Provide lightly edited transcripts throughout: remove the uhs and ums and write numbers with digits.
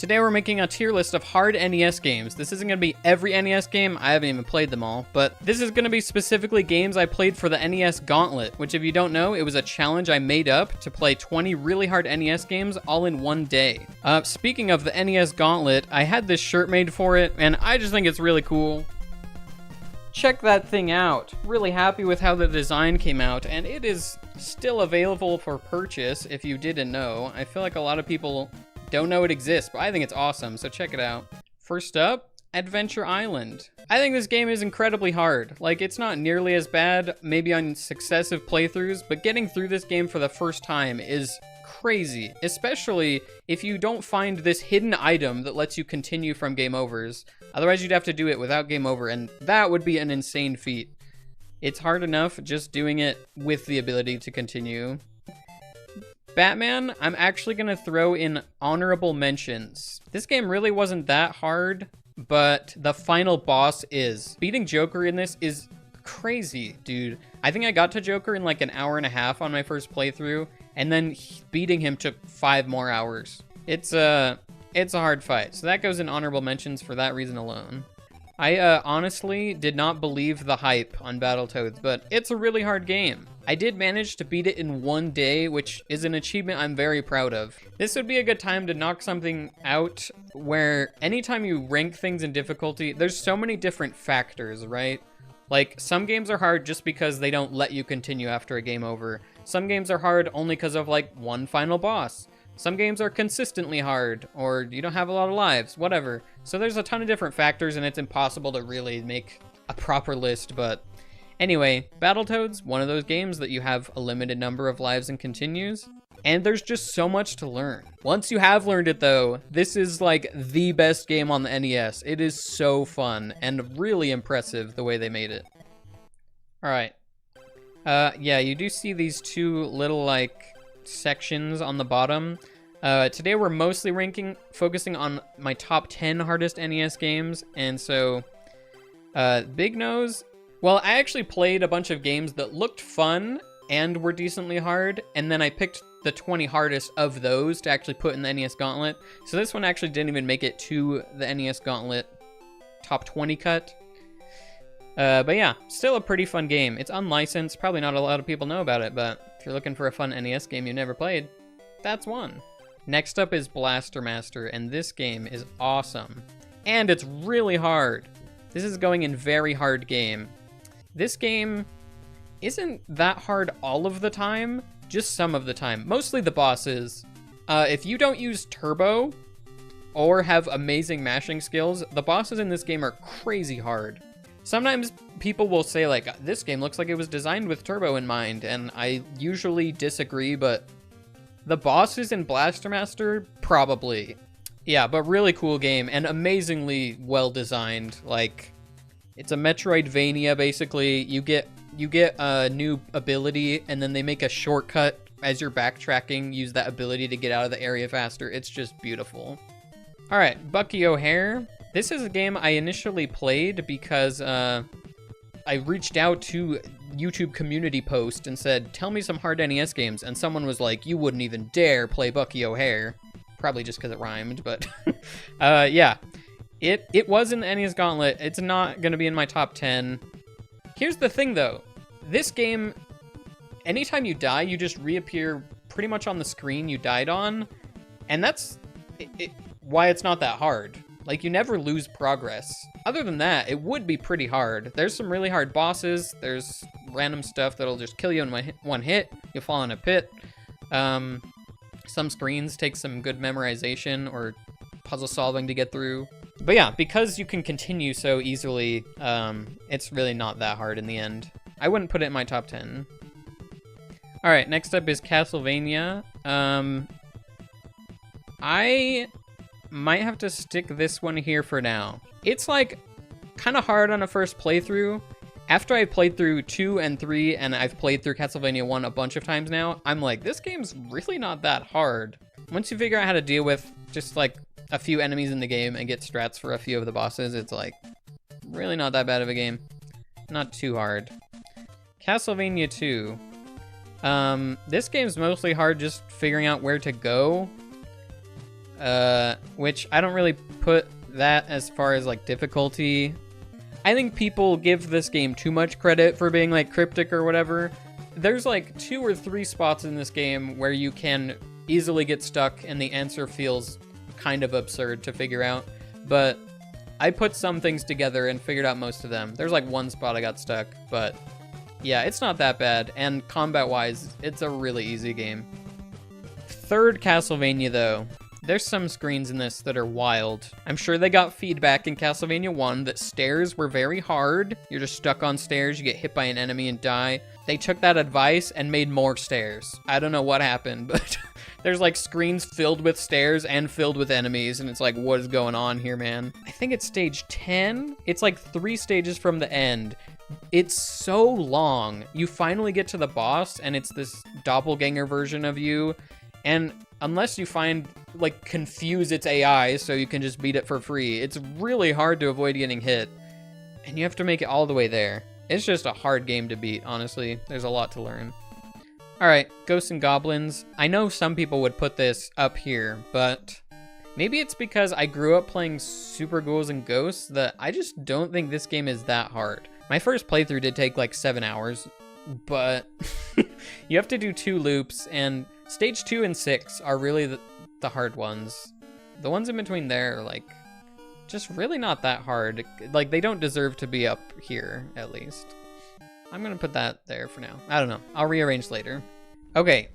Today we're making a tier list of hard NES games. This isn't going to be every NES game, I haven't even played them all, but this is going to be specifically games I played for the NES Gauntlet, which if you don't know, it was a challenge I made up to play 20 really hard NES games all in one day. Speaking of the NES Gauntlet, I had this shirt made for it, and I just think it's really cool. Check that thing out. Really happy with how the design came out, and it is still available for purchase if you didn't know. I feel like a lot of people don't know it exists, but I think it's awesome, so check it out. First up, Adventure Island. I think this game is incredibly hard. Like, it's not nearly as bad, maybe on successive playthroughs, but getting through this game for the first time is crazy, especially if you don't find this hidden item that lets you continue from game overs. Otherwise, you'd have to do it without game over, and that would be an insane feat. It's hard enough just doing it with the ability to continue. Batman, I'm actually going to throw in honorable mentions. This game really wasn't that hard, but the final boss is. Beating Joker in this is crazy, dude. I think I got to Joker in like an hour and a half on my first playthrough, and then beating him took 5 more hours. It's a hard fight, so that goes in honorable mentions for that reason alone. I honestly did not believe the hype on Battletoads, but it's a really hard game. I did manage to beat it in one day, which is an achievement I'm very proud of. This would be a good time to knock something out where anytime you rank things in difficulty, there's so many different factors, right? Like, some games are hard just because they don't let you continue after a game over. Some games are hard only because of, like, one final boss. Some games are consistently hard, or you don't have a lot of lives, whatever. So there's a ton of different factors, and it's impossible to really make a proper list, but anyway, Battletoads, one of those games that you have a limited number of lives and continues, and there's just so much to learn. Once you have learned it, though, this is like the best game on the NES. It is so fun, and really impressive the way they made it. Alright. Yeah, you do see these two little, like, sections on the bottom. Today we're mostly focusing on my top 10 hardest NES games, and so Big Nose, well, I actually played a bunch of games that looked fun and were decently hard, and then I picked the 20 hardest of those to actually put in the NES Gauntlet. So this one actually didn't even make it to the NES Gauntlet top 20 cut. But yeah, still a pretty fun game. It's unlicensed, probably not a lot of people know about it, but if you're looking for a fun NES game you never played, that's one. Next up is Blaster Master, and this game is awesome. And it's really hard. This is going in very hard game. This game isn't that hard all of the time, just some of the time. Mostly the bosses. If you don't use turbo or have amazing mashing skills, the bosses in this game are crazy hard. Sometimes people will say, like, this game looks like it was designed with turbo in mind, and I usually disagree, but the bosses in Blaster Master, probably. Yeah, but really cool game, and amazingly well designed. Like, it's a Metroidvania, basically. You get a new ability, and then they make a shortcut as you're backtracking. Use that ability to get out of the area faster. It's just beautiful. Alright, Bucky O'Hare. This is a game I initially played because I reached out to YouTube community post and said, tell me some hard NES games, and someone was like, you wouldn't even dare play Bucky O'Hare. Probably just because it rhymed, but yeah. It was in the NES Gauntlet. It's not going to be in my top 10. Here's the thing, though. This game, anytime you die, you just reappear pretty much on the screen you died on, and that's why it's not that hard. Like, you never lose progress. Other than that, it would be pretty hard. There's some really hard bosses. There's random stuff that'll just kill you in one hit. You'll fall in a pit. Some screens take some good memorization or puzzle solving to get through. But yeah, because you can continue so easily, it's really not that hard in the end. I wouldn't put it in my top 10. Alright, next up is Castlevania. I might have to stick this one here for now. It's like kind of hard on a first playthrough. After I played through 2 and 3 and I've played through Castlevania 1 a bunch of times now, I'm like, this game's really not that hard. Once you figure out how to deal with just like a few enemies in the game and get strats for a few of the bosses, it's like really not that bad of a game. Not too hard. Castlevania 2. This game's mostly hard just figuring out where to go. which I don't really put that as far as like difficulty. I think people give this game too much credit for being like cryptic or whatever. There's like 2 or 3 spots in this game where you can easily get stuck and the answer feels kind of absurd to figure out, but I put some things together and figured out most of them. There's like 1 spot I got stuck, but yeah, it's not that bad, and combat-wise, it's a really easy game. 3rd Castlevania, though. There's some screens in this that are wild. I'm sure they got feedback in Castlevania 1 that stairs were very hard. You're just stuck on stairs, you get hit by an enemy and die. They took that advice and made more stairs. I don't know what happened, but there's like screens filled with stairs and filled with enemies, and it's like, what is going on here, man? I think it's stage 10. It's like 3 stages from the end. It's so long. You finally get to the boss, and it's this doppelganger version of you, and unless you confuse its AI so you can just beat it for free, it's really hard to avoid getting hit, and you have to make it all the way there. It's just a hard game to beat, honestly. There's a lot to learn. Alright, Ghosts and Goblins. I know some people would put this up here, but maybe it's because I grew up playing Super Ghouls and Ghosts that I just don't think this game is that hard. My first playthrough did take like 7 hours, but you have to do 2 loops, and stage 2 and 6 are really the hard ones. The ones in between there are like just really not that hard. Like, they don't deserve to be up here, at least. I'm gonna put that there for now. I don't know. I'll rearrange later. Okay,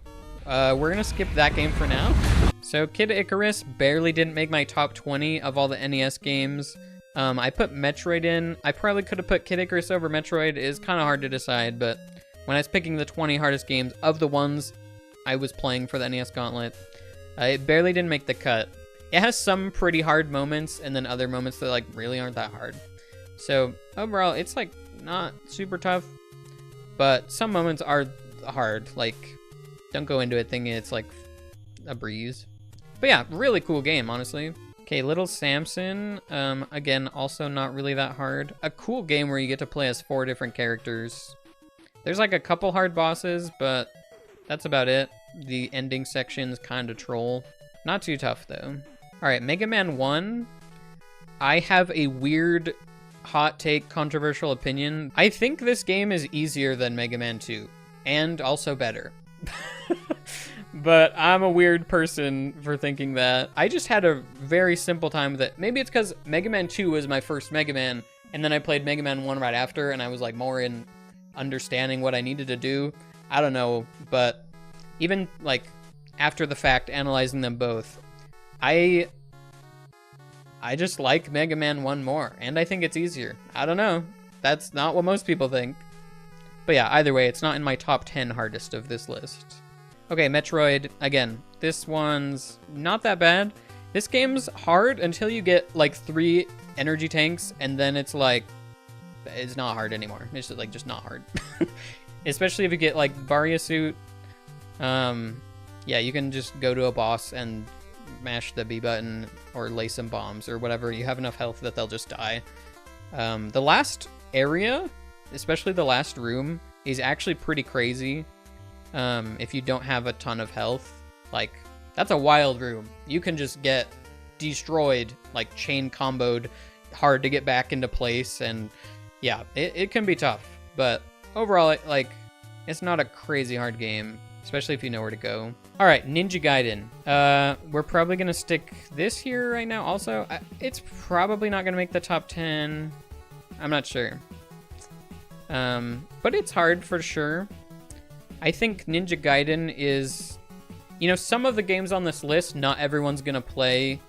we're gonna skip that game for now. So Kid Icarus barely didn't make my top 20 of all the NES games. I put Metroid in. I probably could have put Kid Icarus over Metroid. It is kind of hard to decide, but when I was picking the 20 hardest games of the ones I was playing for the NES Gauntlet, it barely didn't make the cut. It has some pretty hard moments, and then other moments that like really aren't that hard. So overall, it's like not super tough, but some moments are hard. Like, don't go into it thinking it's like a breeze. But yeah, really cool game, honestly. Okay, Little Samson, again, also not really that hard. A cool game where you get to play as 4 different characters. There's like a couple hard bosses, but that's about it. The ending section's kind of troll. Not too tough, though. Alright, Mega Man 1. I have a weird, hot take, controversial opinion. I think this game is easier than Mega Man 2, and also better. But I'm a weird person for thinking that. I just had a very simple time with it. Maybe it's because Mega Man 2 was my first Mega Man, and then I played Mega Man 1 right after, and I was like more in understanding what I needed to do. I don't know, but even like after the fact, analyzing them both, I just like Mega Man 1 more, and I think it's easier. I don't know. That's not what most people think. But yeah, either way, it's not in my top 10 hardest of this list. Okay, Metroid, again, this one's not that bad. This game's hard until you get like 3 energy tanks, and then it's like, it's not hard anymore. It's just, like, just not hard. Especially if you get like Varia Suit. Yeah, you can just go to a boss and mash the B button or lay some bombs or whatever. You have enough health that they'll just die. The last area, especially the last room, is actually pretty crazy. If you don't have a ton of health, like, that's a wild room. You can just get destroyed, like chain comboed, hard to get back into place, and yeah, it can be tough. But overall, it's not a crazy hard game, especially if you know where to go. All right, Ninja Gaiden. We're probably gonna stick this here right now. Also, it's probably not gonna make the top 10. I'm not sure. But it's hard for sure. I think Ninja Gaiden is, you know, some of the games on this list, not everyone's gonna play.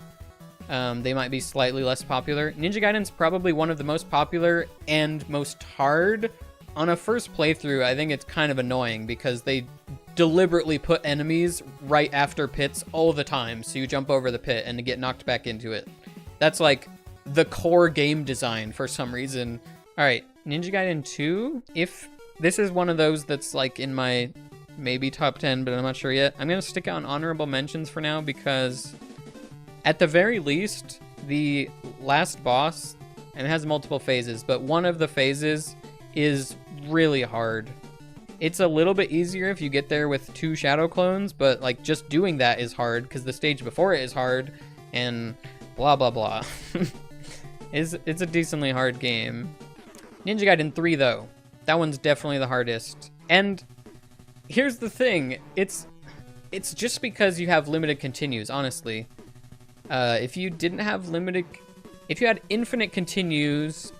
They might be slightly less popular. Ninja Gaiden's probably one of the most popular and most hard. On a first playthrough, I think it's kind of annoying because they deliberately put enemies right after pits all the time, so you jump over the pit and get knocked back into it. That's like the core game design for some reason. All right, Ninja Gaiden 2. If this is one of those that's like in my maybe top 10, but I'm not sure yet, I'm gonna stick out honorable mentions for now because at the very least, the last boss, and it has multiple phases, but one of the phases is really hard. It's a little bit easier if you get there with 2 shadow clones, but like just doing that is hard because the stage before it is hard and blah blah blah. It's a decently hard game. Ninja Gaiden 3 though, that one's definitely the hardest. And here's the thing, it's just because you have limited continues, honestly. If you had infinite continues,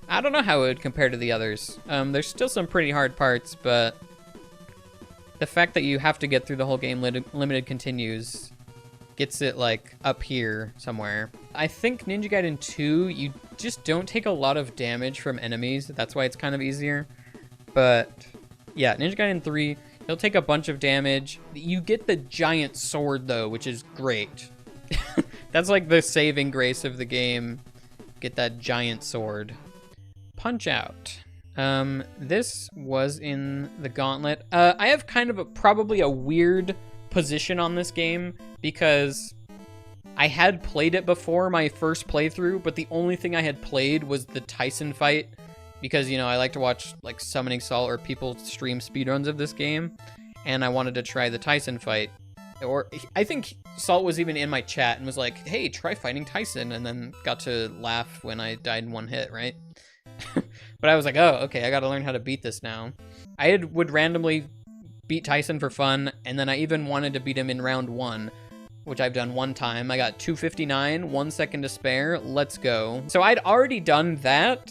I don't know how it would compare to the others. There's still some pretty hard parts, but the fact that you have to get through the whole game limited continues gets it like up here somewhere. I think Ninja Gaiden 2, you just don't take a lot of damage from enemies. That's why it's kind of easier. But yeah, Ninja Gaiden 3, you'll take a bunch of damage. You get the giant sword though, which is great. That's like the saving grace of the game. Get that giant sword. Punch Out. This was in the Gauntlet. I have kind of probably a weird position on this game because I had played it before my first playthrough, but the only thing I had played was the Tyson fight because, you know, I like to watch like Summoning Salt or people stream speedruns of this game, and I wanted to try the Tyson fight. Or I think Salt was even in my chat and was like, hey, try fighting Tyson, and then got to laugh when I died in one hit, right? But I was like, oh, okay, I gotta learn how to beat this now. I would randomly beat Tyson for fun, and then I even wanted to beat him in round 1, which I've done one time. I got 259, 1 second to spare, let's go. So I'd already done that,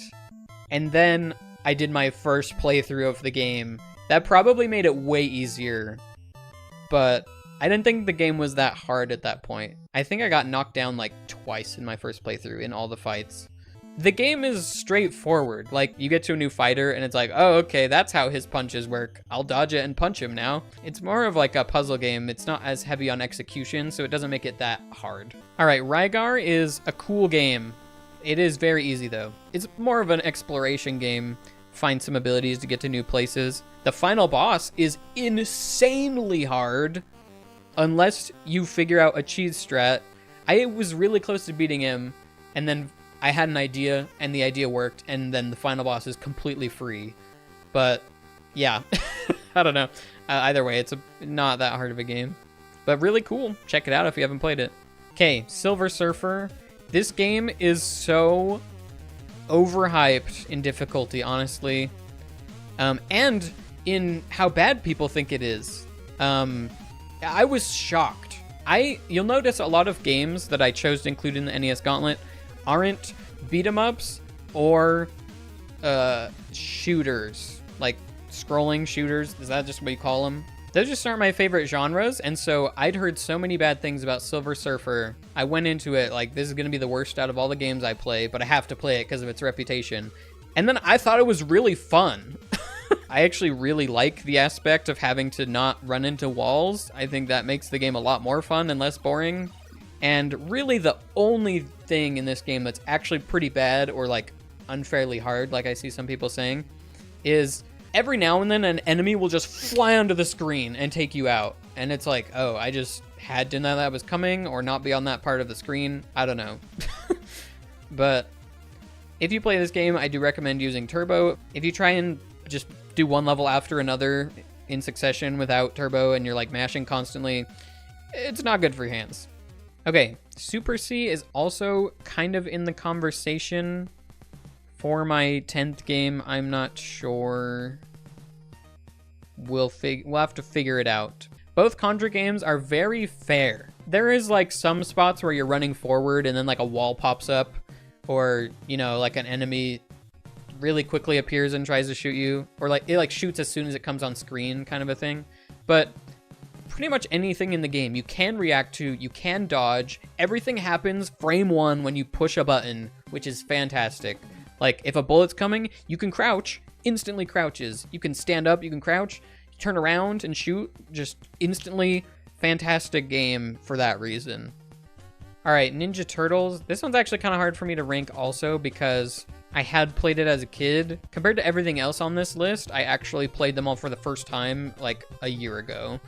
and then I did my first playthrough of the game. That probably made it way easier, but I didn't think the game was that hard at that point. I think I got knocked down like twice in my first playthrough in all the fights. The game is straightforward. Like, you get to a new fighter and it's like, oh, okay, that's how his punches work. I'll dodge it and punch him now. It's more of like a puzzle game. It's not as heavy on execution, so it doesn't make it that hard. All right, Rygar is a cool game. It is very easy though. It's more of an exploration game. Find some abilities to get to new places. The final boss is insanely hard unless you figure out a cheese strat. I was really close to beating him, and then I had an idea, and the idea worked, and then the final boss is completely free. But, yeah. I don't know. Either way, it's not that hard of a game. But really cool. Check it out if you haven't played it. Okay, Silver Surfer. This game is so overhyped in difficulty, honestly. And in how bad people think it is. I was shocked. You'll notice a lot of games that I chose to include in the NES Gauntlet aren't beat 'em ups or shooters, like scrolling shooters. Is that just what you call them? Those just aren't my favorite genres, and so I'd heard so many bad things about Silver Surfer. I went into it like, this is going to be the worst out of all the games I play, but I have to play it because of its reputation. And then I thought it was really fun. I actually really like the aspect of having to not run into walls. I think that makes the game a lot more fun and less boring. And really the only thing in this game that's actually pretty bad or like unfairly hard, like I see some people saying, is every now and then an enemy will just fly onto the screen and take you out. And it's like, oh, I just had to know that was coming or not be on that part of the screen. I don't know. But if you play this game, I do recommend using Turbo. If you try and just do one level after another in succession without Turbo and you're like mashing constantly, it's not good for your hands. Okay, Super C is also kind of in the conversation for my 10th game. I'm not sure. We'll have to figure it out. Both Contra games are very fair. There is like some spots where you're running forward and then like a wall pops up, or, you know, like an enemy really quickly appears and tries to shoot you, or like it like shoots as soon as it comes on screen, kind of a thing. But pretty much anything in the game you can react to, you can dodge. Everything happens frame 1 when you push a button, which is fantastic. Like if a bullet's coming, you can crouch, instantly crouches. You can stand up, you can crouch, turn around and shoot, just instantly. Fantastic game for that reason. All right, Ninja Turtles. This one's actually kind of hard for me to rank also because I had played it as a kid. Compared to everything else on this list, I actually played them all for the first time like a year ago.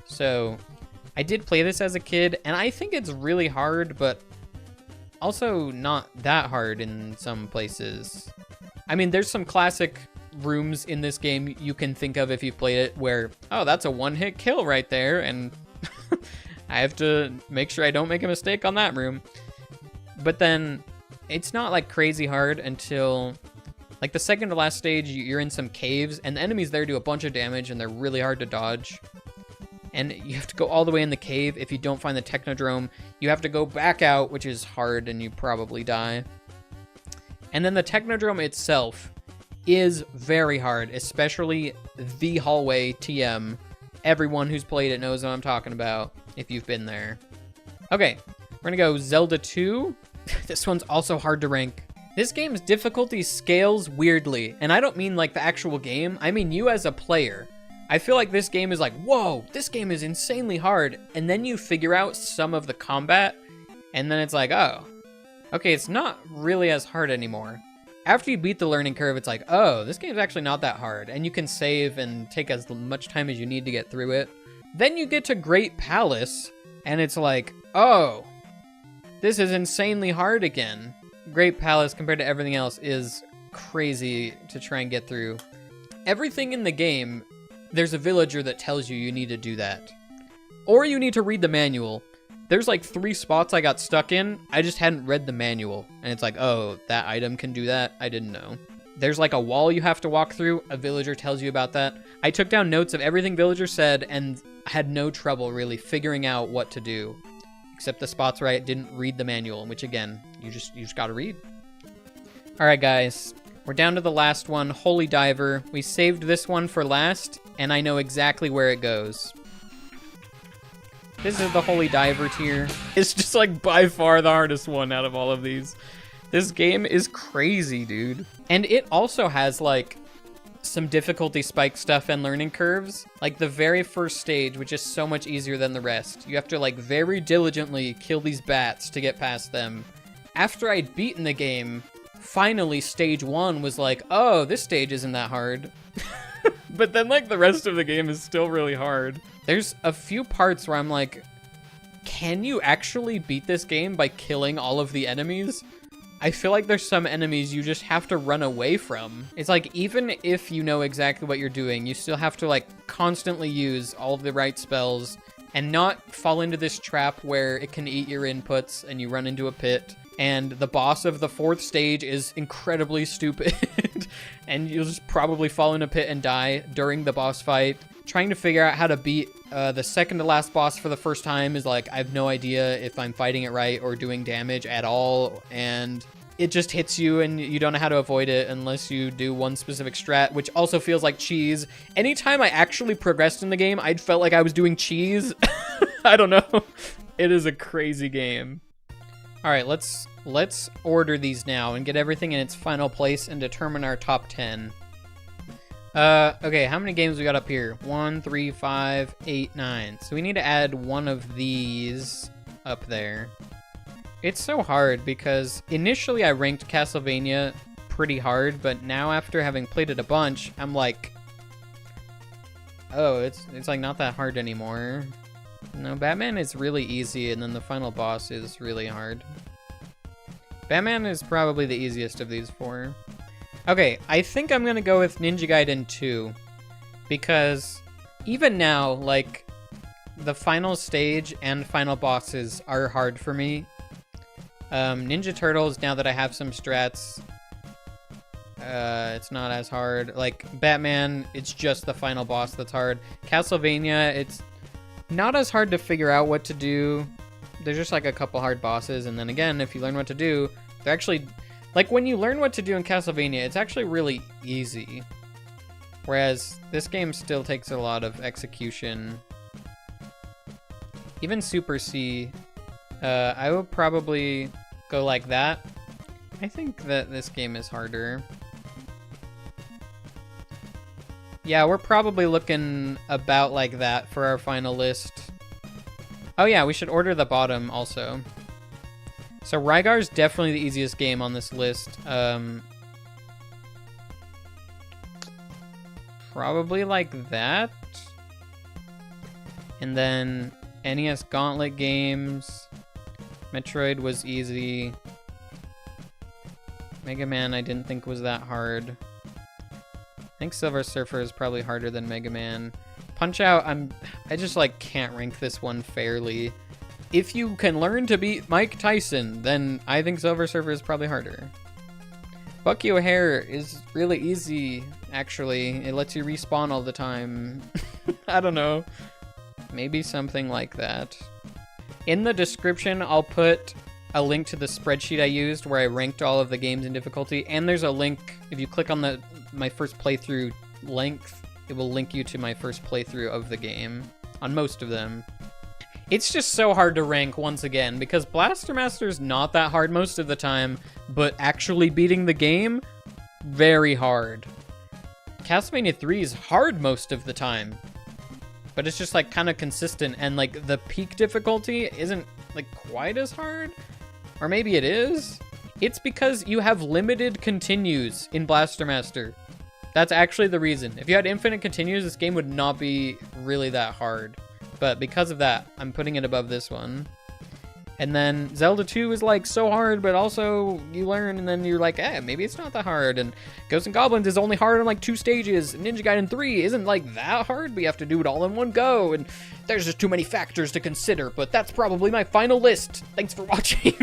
So I did play this as a kid, and I think it's really hard, but also not that hard in some places. I mean, there's some classic rooms in this game you can think of if you've played it where, oh, that's a one-hit kill right there, and I have to make sure I don't make a mistake on that room. But then it's not like crazy hard until like the second to last stage. You're in some caves and the enemies there do a bunch of damage and they're really hard to dodge. And you have to go all the way in the cave. If you don't find the Technodrome, you have to go back out, which is hard and you probably die. And then the Technodrome itself is very hard, especially the hallway TM. Everyone who's played it knows what I'm talking about if you've been there. Okay, we're gonna go Zelda 2. This one's also hard to rank. This game's difficulty scales weirdly, and I don't mean like the actual game, I mean you as a player. I feel like this game is like, whoa, this game is insanely hard, and then you figure out some of the combat, and then it's like, oh, okay, it's not really as hard anymore. After you beat the learning curve, it's like, oh, this game's actually not that hard, and you can save and take as much time as you need to get through it. Then you get to Great Palace, and it's like, oh, this is insanely hard again. Great Palace, compared to everything else, is crazy to try and get through. Everything in the game, there's a villager that tells you you need to do that. Or you need to read the manual. There's like 3 spots I got stuck in. I just hadn't read the manual. And it's like, oh, that item can do that? I didn't know. There's like a wall you have to walk through. A villager tells you about that. I took down notes of everything villager said and had no trouble really figuring out what to do. Except the spots where I didn't read the manual, which again, you just gotta read. All right, guys. We're down to the last one, Holy Diver. We saved this one for last, and I know exactly where it goes. This is the Holy Diver tier. It's just like by far the hardest one out of all of these. This game is crazy, dude. And it also has like some difficulty spike stuff and learning curves. Like the very first stage, which is so much easier than the rest. You have to like very diligently kill these bats to get past them. After I'd beaten the game, finally stage 1 was like, oh, this stage isn't that hard. But then like the rest of the game is still really hard. There's a few parts where I'm like, can you actually beat this game by killing all of the enemies? I feel like there's some enemies you just have to run away from. It's like, even if you know exactly what you're doing, you still have to like constantly use all of the right spells and not fall into this trap where it can eat your inputs and you run into a pit. And the boss of the 4th stage is incredibly stupid. And you'll just probably fall in a pit and die during the boss fight. Trying to figure out how to beat the second to last boss for the first time is like, I have no idea if I'm fighting it right or doing damage at all. And it just hits you and you don't know how to avoid it unless you do one specific strat, which also feels like cheese. Anytime I actually progressed in the game, I felt like I was doing cheese. I don't know. It is a crazy game. All right, let's order these now and get everything in its final place and determine our top 10. Okay, how many games we got up here? 1, 3, 5, 8, 9. So we need to add one of these up there. It's so hard because initially I ranked Castlevania pretty hard, but now after having played it a bunch, I'm like, oh, it's like not that hard anymore. No, Batman is really easy, and then the final boss is really hard. Batman is probably the easiest of these 4. Okay, I think I'm gonna go with Ninja Gaiden 2, because even now, like, the final stage and final bosses are hard for me. Ninja Turtles, now that I have some strats, it's not as hard. Like, Batman, it's just the final boss that's hard. Castlevania, it's not as hard to figure out what to do. There's just like a couple hard bosses, and then again, if you learn what to do, they're actually, like, when you learn what to do in Castlevania, it's actually really easy. Whereas this game still takes a lot of execution. Even Super C, I would probably go like that. I think that this game is harder. Yeah, we're probably looking about like that for our final list. Oh yeah, we should order the bottom also. So Rygar's definitely the easiest game on this list. Probably like that. And then NES Gauntlet games. Metroid was easy. Mega Man I didn't think was that hard. think Silver Surfer is probably harder than Mega Man. Punch-Out, I just like can't rank this one fairly. If you can learn to beat Mike Tyson, then I think Silver Surfer is probably harder. Bucky O'Hare is really easy, actually. It lets you respawn all the time. I don't know. Maybe something like that. In the description, I'll put a link to the spreadsheet I used where I ranked all of the games in difficulty, and there's a link, if you click on my first playthrough length, it will link you to my first playthrough of the game, on most of them. It's just so hard to rank once again, because Blaster Master's not that hard most of the time, but actually beating the game, very hard. Castlevania 3 is hard most of the time, but it's just like kind of consistent, and like the peak difficulty isn't like quite as hard, or maybe it is. It's because you have limited continues in Blaster Master. That's actually the reason. If you had infinite continues, this game would not be really that hard. But because of that, I'm putting it above this one. And then Zelda 2 is like so hard, but also you learn and then you're like, maybe it's not that hard. And Ghosts and Goblins is only hard on like 2 stages. Ninja Gaiden 3 isn't like that hard, but you have to do it all in one go. And there's just too many factors to consider, but that's probably my final list. Thanks for watching.